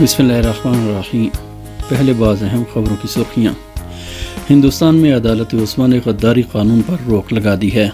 بسم اللہ الرحمن الرحیم۔ پہلے بعض اہم خبروں کی سرخیاں۔ ہندوستان میں عدالت عظمیٰ نے غداری قانون پر روک لگا دی ہے۔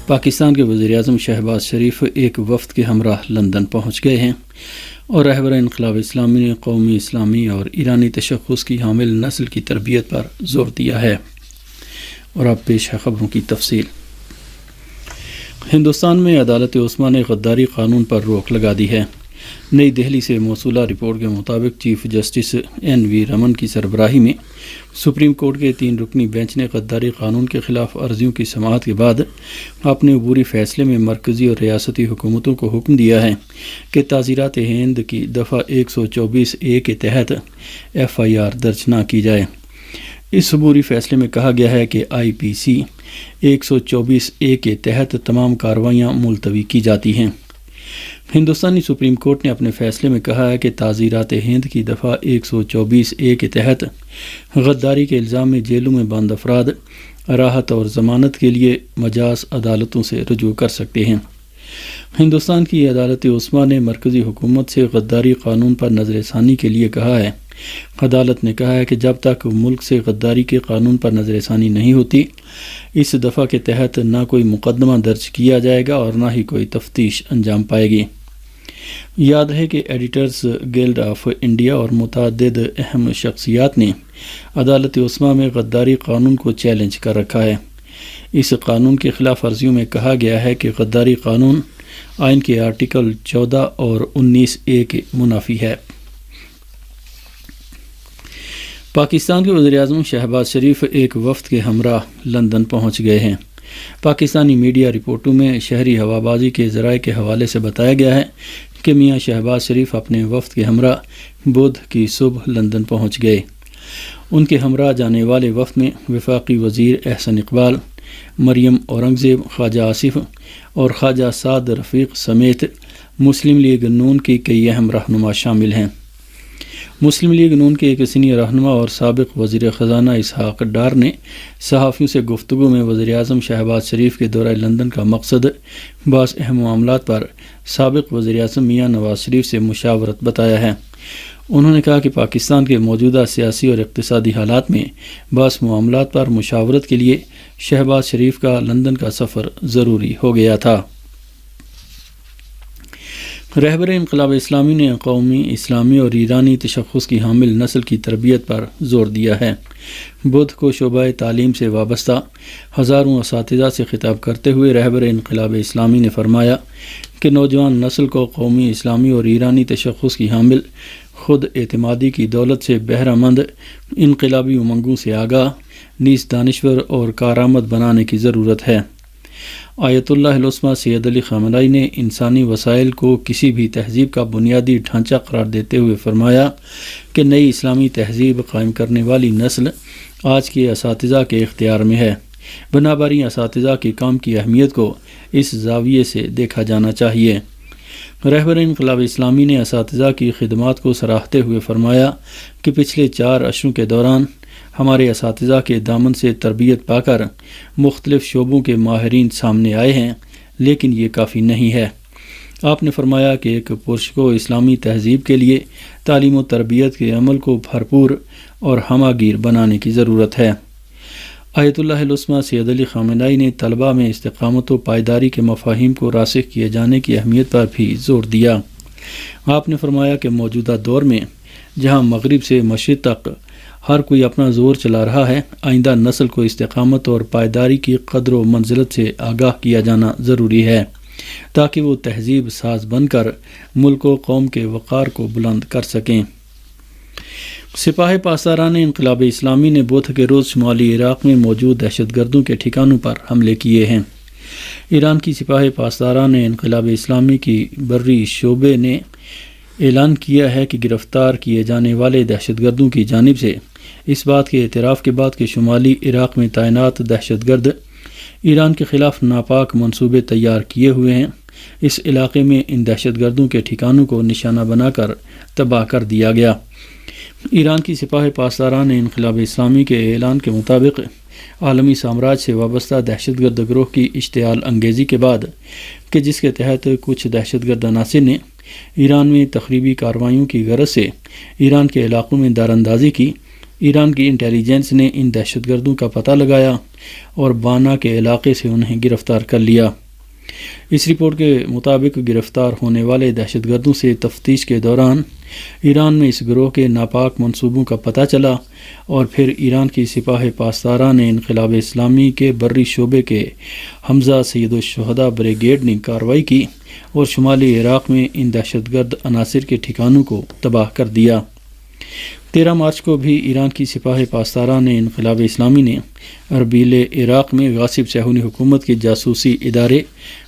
پاکستان کے وزیر اعظم شہباز شریف ایک وفد کے ہمراہ لندن پہنچ گئے ہیں اور رہبر انقلاب اسلامی نے قومی اسلامی اور ایرانی تشخص کی حامل نسل کی تربیت پر زور دیا ہے۔ اور اب پیش ہے خبروں کی تفصیل۔ ہندوستان میں عدالت عظمیٰ نے غداری قانون پر روک لگا دی ہے۔ نئی دہلی سے موصولہ رپورٹ کے مطابق چیف جسٹس این وی رمن کی سربراہی میں سپریم کورٹ کے 3 رکنی بینچ نے غداری قانون کے خلاف عرضیوں کی سماعت کے بعد اپنے عبوری فیصلے میں مرکزی اور ریاستی حکومتوں کو حکم دیا ہے کہ تعزیرات ہند کی دفعہ 124A کے تحت FIR درج نہ کی جائے۔ اس عبوری فیصلے میں کہا گیا ہے کہ IPC 124A کے تحت تمام کارروائیاں ملتوی کی جاتی ہیں۔ ہندوستانی سپریم کورٹ نے اپنے فیصلے میں کہا ہے کہ تعزیرات ہند کی دفعہ 124A کے تحت غداری کے الزام میں جیلوں میں بند افراد راحت اور ضمانت کے لیے مجاز عدالتوں سے رجوع کر سکتے ہیں۔ ہندوستان کی عدالت عظمیٰ نے مرکزی حکومت سے غداری قانون پر نظر ثانی کے لیے کہا ہے۔ عدالت نے کہا ہے کہ جب تک ملک سے غداری کے قانون پر نظر ثانی نہیں ہوتی، اس دفعہ کے تحت نہ کوئی مقدمہ درج کیا جائے گا اور نہ ہی کوئی تفتیش انجام پائے گی۔ یاد ہے کہ ایڈیٹرز گلڈ آف انڈیا اور متعدد اہم شخصیات نے عدالت عظمیٰ میں غداری قانون کو چیلنج کر رکھا ہے۔ اس قانون کی خلاف ورزیوں میں کہا گیا ہے کہ غداری قانون آئین کے آرٹیکل 14 اور 19A کے منافی ہے۔ پاکستان کے وزیر اعظم شہباز شریف ایک وفد کے ہمراہ لندن پہنچ گئے ہیں۔ پاکستانی میڈیا رپورٹوں میں شہری ہوابازی کے ذرائع کے حوالے سے بتایا گیا ہے کہ میاں شہباز شریف اپنے وفد کے ہمراہ بدھ کی صبح لندن پہنچ گئے۔ ان کے ہمراہ جانے والے وفد میں وفاقی وزیر احسن اقبال، مریم اورنگزیب، خواجہ آصف اور خواجہ سعد رفیق سمیت مسلم لیگ نون کی کئی اہم رہنما شامل ہیں۔ مسلم لیگ نون کے ایک سینئر رہنما اور سابق وزیر خزانہ اسحاق ڈار نے صحافیوں سے گفتگو میں وزیر اعظم شہباز شریف کے دورہ لندن کا مقصد بعض اہم معاملات پر سابق وزیر اعظم میاں نواز شریف سے مشاورت بتایا ہے۔ انہوں نے کہا کہ پاکستان کے موجودہ سیاسی اور اقتصادی حالات میں بعض معاملات پر مشاورت کے لیے شہباز شریف کا لندن کا سفر ضروری ہو گیا تھا۔ رہبر انقلاب اسلامی نے قومی اسلامی اور ایرانی تشخص کی حامل نسل کی تربیت پر زور دیا ہے۔ بدھ کو شعبہ تعلیم سے وابستہ ہزاروں اساتذہ سے خطاب کرتے ہوئے رہبر انقلاب اسلامی نے فرمایا کہ نوجوان نسل کو قومی اسلامی اور ایرانی تشخص کی حامل خود اعتمادی کی دولت سے بہرہ مند، انقلابی امنگوں سے آگاہ، نیز دانشور اور کارآمد بنانے کی ضرورت ہے۔ آیت اللہ العظمیٰ سید علی خامنہئی نے انسانی وسائل کو کسی بھی تہذیب کا بنیادی ڈھانچہ قرار دیتے ہوئے فرمایا کہ نئی اسلامی تہذیب قائم کرنے والی نسل آج کے اساتذہ کے اختیار میں ہے۔ بنابراین اساتذہ کے کام کی اہمیت کو اس زاویے سے دیکھا جانا چاہیے۔ رہبر انقلاب اسلامی نے اساتذہ کی خدمات کو سراہتے ہوئے فرمایا کہ پچھلے 4 اشروں کے دوران ہمارے اساتذہ کے دامن سے تربیت پا کر مختلف شعبوں کے ماہرین سامنے آئے ہیں، لیکن یہ کافی نہیں ہے۔ آپ نے فرمایا کہ ایک پرشکو اسلامی تہذیب کے لیے تعلیم و تربیت کے عمل کو بھرپور اور ہمہ گیر بنانے کی ضرورت ہے۔ آیت اللہ العظمیٰ سید علی خامنہئی نے طلباء میں استقامت و پائیداری کے مفاہیم کو راسخ کیے جانے کی اہمیت پر بھی زور دیا۔ آپ نے فرمایا کہ موجودہ دور میں جہاں مغرب سے مشرق تک ہر کوئی اپنا زور چلا رہا ہے، آئندہ نسل کو استقامت اور پائیداری کی قدر و منزلت سے آگاہ کیا جانا ضروری ہے تاکہ وہ تہذیب ساز بن کر ملک و قوم کے وقار کو بلند کر سکیں۔ سپاہ پاسداران انقلاب اسلامی نے بدھ کے روز شمالی عراق میں موجود دہشت گردوں کے ٹھکانوں پر حملے کیے ہیں۔ ایران کی سپاہ پاسداران انقلاب اسلامی کی بری شعبے نے اعلان کیا ہے کہ گرفتار کیے جانے والے دہشت گردوں کی جانب سے اس بات کے اعتراف کے بعد کہ شمالی عراق میں تعینات دہشت گرد ایران کے خلاف ناپاک منصوبے تیار کیے ہوئے ہیں، اس علاقے میں ان دہشت گردوں کے ٹھکانوں کو نشانہ بنا کر تباہ کر دیا گیا۔ ایران کی سپاہ پاسداران انقلاب اسلامی کے اعلان کے مطابق عالمی سامراج سے وابستہ دہشت گرد گروہ کی اشتعال انگیزی کے بعد کہ جس کے تحت کچھ دہشت گرد عناصر نے ایران میں تخریبی کارروائیوں کی غرض سے ایران کے علاقوں میں داراندازی کی۔ ایران کی انٹیلیجنس نے ان دہشت گردوں کا پتہ لگایا اور بانا کے علاقے سے انہیں گرفتار کر لیا۔ اس رپورٹ کے مطابق گرفتار ہونے والے دہشت گردوں سے تفتیش کے دوران ایران میں اس گروہ کے ناپاک منصوبوں کا پتہ چلا اور پھر ایران کی سپاہ پاسداران انقلاب اسلامی کے بری شعبے کے حمزہ سید الشہداء بریگیڈ نے کارروائی کی اور شمالی عراق میں ان دہشت گرد عناصر کے ٹھکانوں کو تباہ کر دیا۔ 13 مارچ کو بھی ایران کی سپاہ پاسداران انقلاب اسلامی نے اربیل عراق میں غاصب صہیونی حکومت کے جاسوسی ادارے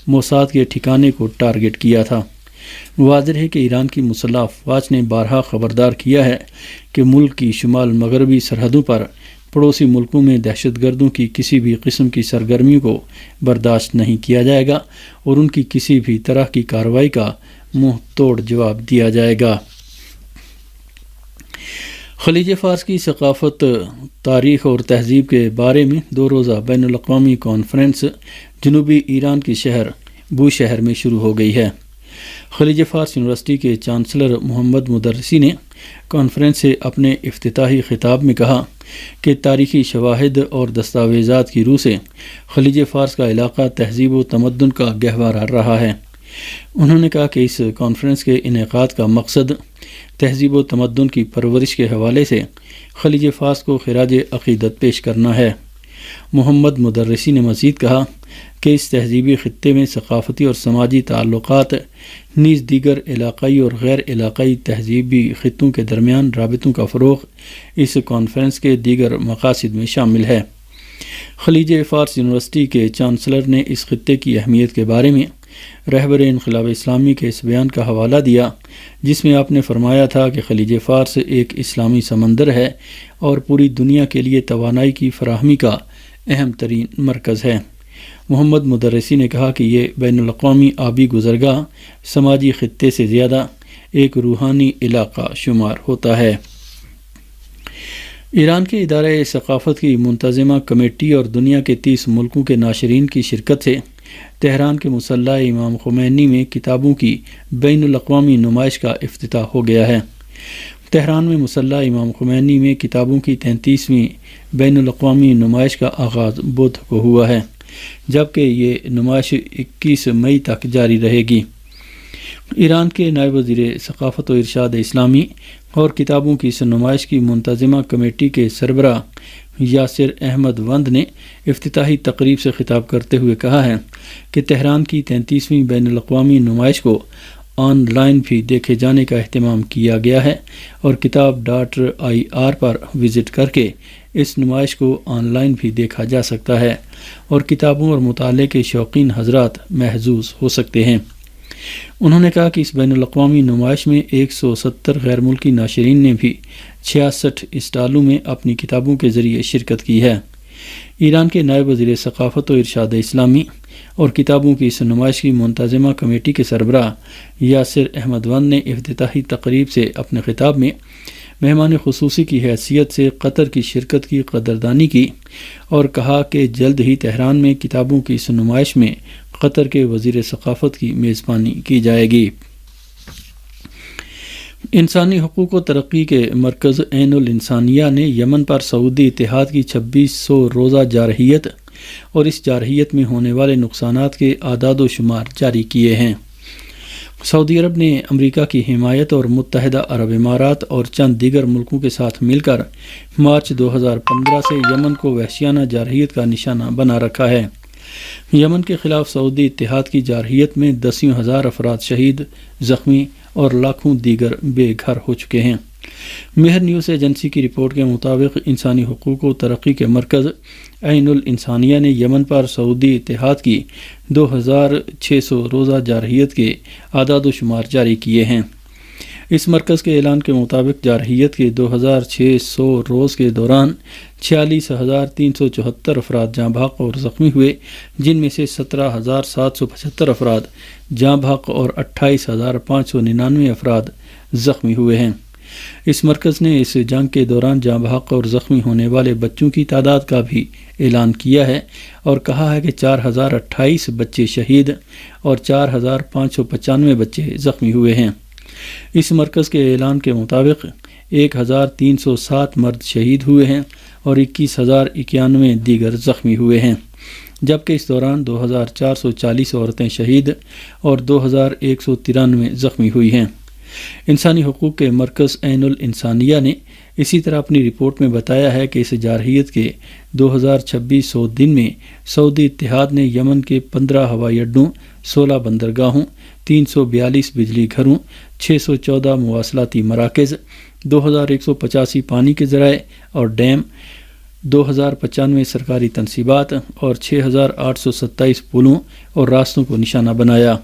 موساد کے ٹھکانے کو ٹارگٹ کیا تھا۔ واضح ہے کہ ایران کی مسلح افواج نے بارہا خبردار کیا ہے کہ ملک کی شمال مغربی سرحدوں پر پڑوسی ملکوں میں دہشت گردوں کی کسی بھی قسم کی سرگرمیوں کو برداشت نہیں کیا جائے گا اور ان کی کسی بھی طرح کی کارروائی کا منہ توڑ جواب دیا جائے گا۔ خلیج فارس کی ثقافت، تاریخ اور تہذیب کے بارے میں 2 روزہ بین الاقوامی کانفرنس جنوبی ایران کے شہر بوشہر میں شروع ہو گئی ہے۔ خلیج فارس یونیورسٹی کے چانسلر محمد مدرسی نے کانفرنس سے اپنے افتتاحی خطاب میں کہا کہ تاریخی شواہد اور دستاویزات کی روح سے خلیج فارس کا علاقہ تہذیب و تمدن کا گہوارہ رہا ہے۔ انہوں نے کہا کہ اس کانفرنس کے انعقاد کا مقصد تہذیب و تمدن کی پرورش کے حوالے سے خلیج فارس کو خراج عقیدت پیش کرنا ہے۔ محمد مدرسی نے مزید کہا کہ اس تہذیبی خطے میں ثقافتی اور سماجی تعلقات نیز دیگر علاقائی اور غیر علاقائی تہذیبی خطوں کے درمیان رابطوں کا فروغ اس کانفرنس کے دیگر مقاصد میں شامل ہے۔ خلیج فارس یونیورسٹی کے چانسلر نے اس خطے کی اہمیت کے بارے میں رہبر انقلاب اسلامی کے اس بیان کا حوالہ دیا جس میں آپ نے فرمایا تھا کہ خلیج فارس ایک اسلامی سمندر ہے اور پوری دنیا کے لیے توانائی کی فراہمی کا اہم ترین مرکز ہے۔ محمد مدرسی نے کہا کہ یہ بین الاقوامی آبی گزرگاہ سماجی خطے سے زیادہ ایک روحانی علاقہ شمار ہوتا ہے۔ ایران کے ادارہ ثقافت کی منتظمہ کمیٹی اور دنیا کے 30 ملکوں کے ناشرین کی شرکت سے تہران کے مصلی امام خمینی میں کتابوں کی بین الاقوامی نمائش کا افتتاح ہو گیا ہے۔ تہران میں مصلی امام خمینی میں کتابوں کی 33ویں بین الاقوامی نمائش کا آغاز بدھ کو ہوا ہے، جبکہ یہ نمائش 21 مئی تک جاری رہے گی۔ ایران کے نائب وزیر ثقافت و ارشاد اسلامی اور کتابوں کی اس نمائش کی منتظمہ کمیٹی کے سربراہ یاسر احمد وند نے افتتاحی تقریب سے خطاب کرتے ہوئے کہا ہے کہ تہران کی 33ویں بین الاقوامی نمائش کو آن لائن بھی دیکھے جانے کا اہتمام کیا گیا ہے اور کتاب.ir پر وزٹ کر کے اس نمائش کو آن لائن بھی دیکھا جا سکتا ہے اور کتابوں اور مطالعے کے شوقین حضرات محظوظ ہو سکتے ہیں۔ انہوں نے کہا کہ اس بین الاقوامی نمائش میں 170 غیر ملکی ناشرین نے بھی 66 اسٹالوں میں اپنی کتابوں کے ذریعے شرکت کی ہے۔ ایران کے نائب وزیر ثقافت و ارشاد اسلامی اور کتابوں کی اس نمائش کی منتظمہ کمیٹی کے سربراہ یاسر احمد وند نے افتتاحی تقریب سے اپنے خطاب میں مہمان خصوصی کی حیثیت سے قطر کی شرکت کی قدردانی کی اور کہا کہ جلد ہی تہران میں کتابوں کی اس نمائش میں قطر کے وزیر ثقافت کی میزبانی کی جائے گی۔ انسانی حقوق و ترقی کے مرکز عین الانسانیہ نے یمن پر سعودی اتحاد کی 2600 روزہ جارحیت اور اس جارحیت میں ہونے والے نقصانات کے اعداد و شمار جاری کیے ہیں۔ سعودی عرب نے امریکہ کی حمایت اور متحدہ عرب امارات اور چند دیگر ملکوں کے ساتھ مل کر مارچ 2015 سے یمن کو وحشیانہ جارحیت کا نشانہ بنا رکھا ہے۔ یمن کے خلاف سعودی اتحاد کی جارحیت میں 10,000 افراد شہید، زخمی اور لاکھوں دیگر بے گھر ہو چکے ہیں۔ مہر نیوز ایجنسی کی رپورٹ کے مطابق انسانی حقوق و ترقی کے مرکز عین الانسانیہ نے یمن پر سعودی اتحاد کی 2600 روزہ جارحیت کے اعداد و شمار جاری کیے ہیں۔ اس مرکز کے اعلان کے مطابق جارحیت کے 2600 روز کے دوران 46,374 افراد جاں بحق اور زخمی ہوئے، جن میں سے 17,775 افراد جاں بحق اور 28,599 افراد زخمی ہوئے ہیں۔ اس مرکز نے اس جنگ کے دوران جاں بحق اور زخمی ہونے والے بچوں کی تعداد کا بھی اعلان کیا ہے اور کہا ہے کہ 4,028 بچے شہید اور 4,595 بچے زخمی ہوئے ہیں۔ اس مرکز کے اعلان کے مطابق 1307 مرد شہید ہوئے ہیں اور 21,091 دیگر زخمی ہوئے ہیں، جبکہ اس دوران 2440 عورتیں شہید اور 2193 زخمی ہوئی ہیں۔ انسانی حقوق کے مرکز عین الانسانیہ نے اسی طرح اپنی رپورٹ میں بتایا ہے کہ اس جارحیت کے 2600 دن میں سعودی اتحاد نے یمن کے 15 ہوائی اڈوں، 16 بندرگاہوں، 342 بجلی گھروں، 614 مواصلاتی مراکز، 2185 پانی کے ذرائع اور ڈیم، 2095 سرکاری تنصیبات اور 6827 پلوں اور راستوں کو نشانہ بنایا۔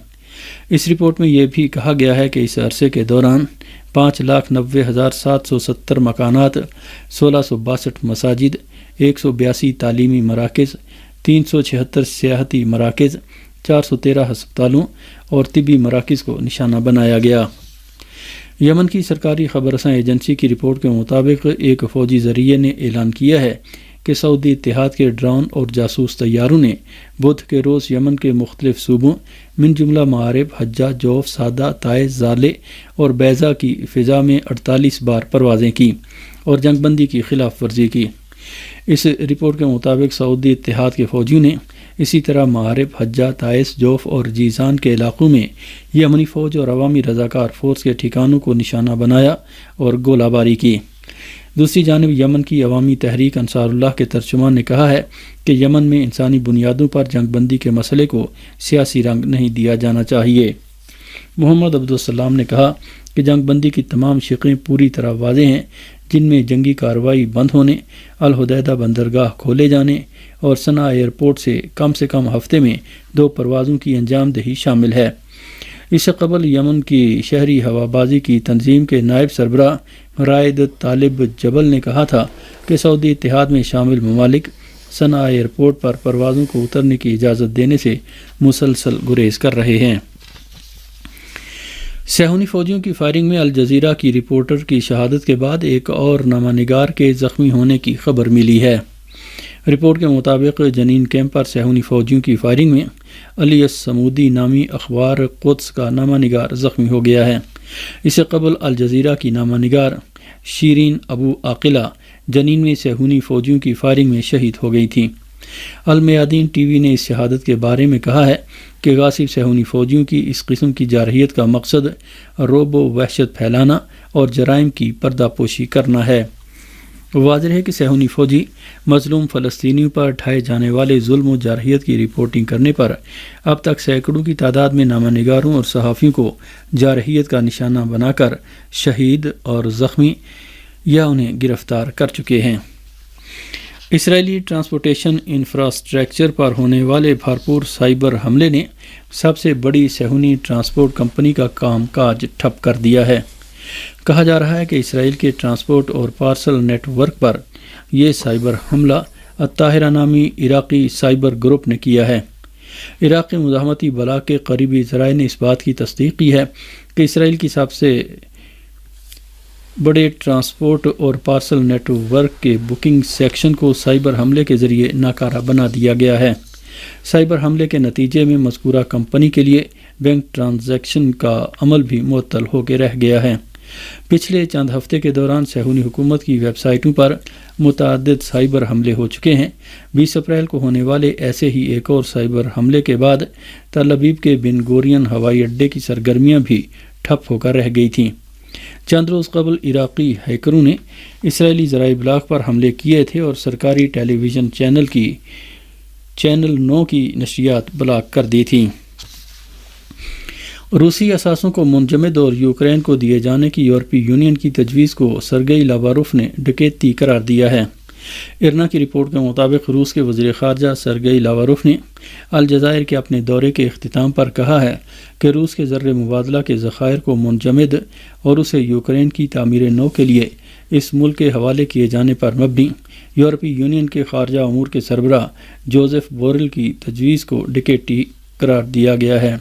اس رپورٹ میں یہ بھی کہا گیا ہے کہ اس عرصے کے دوران 5,90,770 مکانات، 1662 مساجد، 182 تعلیمی مراکز، 376 سیاحتی مراکز، 413 ہسپتالوں اور طبی مراکز کو نشانہ بنایا گیا۔ یمن کی سرکاری خبررساں ایجنسی کی رپورٹ کے مطابق ایک فوجی ذریعے نے اعلان کیا ہے کہ سعودی اتحاد کے ڈرون اور جاسوس طیاروں نے بدھ کے روز یمن کے مختلف صوبوں من جملہ معارب، حجہ، جوف، سعدہ، تعز، زالے اور بیضا کی فضا میں 48 بار پروازیں کی اور جنگ بندی کی خلاف ورزی کی۔ اس رپورٹ کے مطابق سعودی اتحاد کے فوجیوں نے اسی طرح معارب، حجہ، تعز، جوف اور جیزان کے علاقوں میں یمنی فوج اور عوامی رضاکار فورس کے ٹھکانوں کو نشانہ بنایا اور گولہ باری کی۔ دوسری جانب یمن کی عوامی تحریک انصار اللہ کے ترجمان نے کہا ہے کہ یمن میں انسانی بنیادوں پر جنگ بندی کے مسئلے کو سیاسی رنگ نہیں دیا جانا چاہیے۔ محمد عبدالسلام نے کہا کہ جنگ بندی کی تمام شقیں پوری طرح واضح ہیں، جن میں جنگی کارروائی بند ہونے، الحدیدہ بندرگاہ کھولے جانے اور صنعاء ایئرپورٹ سے کم ہفتے میں 2 پروازوں کی انجام دہی شامل ہے۔ اس سے قبل یمن کی شہری ہوابازی کی تنظیم کے نائب سربراہ رائد طالب جبل نے کہا تھا کہ سعودی اتحاد میں شامل ممالک صنعاء ایئرپورٹ پر پروازوں کو اترنے کی اجازت دینے سے مسلسل گریز کر رہے ہیں۔ صہیونی فوجیوں کی فائرنگ میں الجزیرہ کی رپورٹر کی شہادت کے بعد ایک اور نامہ نگار کے زخمی ہونے کی خبر ملی ہے۔ رپورٹ کے مطابق جنین کیمپ پر صہیونی فوجیوں کی فائرنگ میں علی السمودی نامی اخبار قدس کا نامہ نگار زخمی ہو گیا ہے۔ اس سے قبل الجزیرہ کی نامہ نگار شیرین ابو عاقلہ جنین میں صہیونی فوجیوں کی فائرنگ میں شہید ہو گئی تھی۔ المیادین ٹی وی نے اس شہادت کے بارے میں کہا ہے کہ غاصب صہیونی فوجیوں کی اس قسم کی جارحیت کا مقصد رعب و وحشت پھیلانا اور جرائم کی پردہ پوشی کرنا ہے۔ واضح ہے کہ صہیونی فوجی مظلوم فلسطینیوں پر ڈھائے جانے والے ظلم و جارحیت کی رپورٹنگ کرنے پر اب تک سینکڑوں کی تعداد میں نامہ نگاروں اور صحافیوں کو جارحیت کا نشانہ بنا کر شہید اور زخمی یا انہیں گرفتار کر چکے ہیں۔ اسرائیلی ٹرانسپورٹیشن انفراسٹرکچر پر ہونے والے بھرپور سائبر حملے نے سب سے بڑی صہیونی ٹرانسپورٹ کمپنی کا کام کاج ٹھپ کر دیا ہے۔ کہا جا رہا ہے کہ اسرائیل کے ٹرانسپورٹ اور پارسل نیٹ ورک پر یہ سائبر حملہ الطاہرہ نامی عراقی سائبر گروپ نے کیا ہے۔ عراق کے مزاحمتی بلاغ کے قریبی ذرائع نے اس بات کی تصدیق کی ہے کہ اسرائیل کی سب سے بڑے ٹرانسپورٹ اور پارسل نیٹ ورک کے بکنگ سیکشن کو سائبر حملے کے ذریعے ناکارہ بنا دیا گیا ہے۔ سائبر حملے کے نتیجے میں مذکورہ کمپنی کے لیے بینک ٹرانزیکشن کا عمل بھی معطل ہو کے رہ گیا ہے۔ پچھلے چند ہفتے کے دوران صہیونی حکومت کی ویب سائٹوں پر متعدد سائبر حملے ہو چکے ہیں۔ 20 اپریل کو ہونے والے ایسے ہی ایک اور سائبر حملے کے بعد تل ابیب کے بن گورین ہوائی اڈے کی سرگرمیاں بھی ٹھپ ہو کر رہ گئی تھیں۔ چند روز قبل عراقی ہیکروں نے اسرائیلی ذرائع ابلاغ پر حملے کیے تھے اور سرکاری ٹیلی ویژن چینل 9 کی نشریات بلاک کر دی تھیں۔ روسی اثاثوں کو منجمد اور یوکرین کو دیے جانے کی یورپی یونین کی تجویز کو سرگئی لاواروف نے ڈکیتی قرار دیا ہے۔ ارنا کی رپورٹ کے مطابق روس کے وزیر خارجہ سرگئی لاواروف نے الجزائر کے اپنے دورے کے اختتام پر کہا ہے کہ روس کے زر مبادلہ کے ذخائر کو منجمد اور اسے یوکرین کی تعمیر نو کے لیے اس ملک کے حوالے کیے جانے پر مبنی یورپی یونین کے خارجہ امور کے سربراہ جوزف بورل کی تجویز کو ڈکیتی قرار دیا گیا ہے۔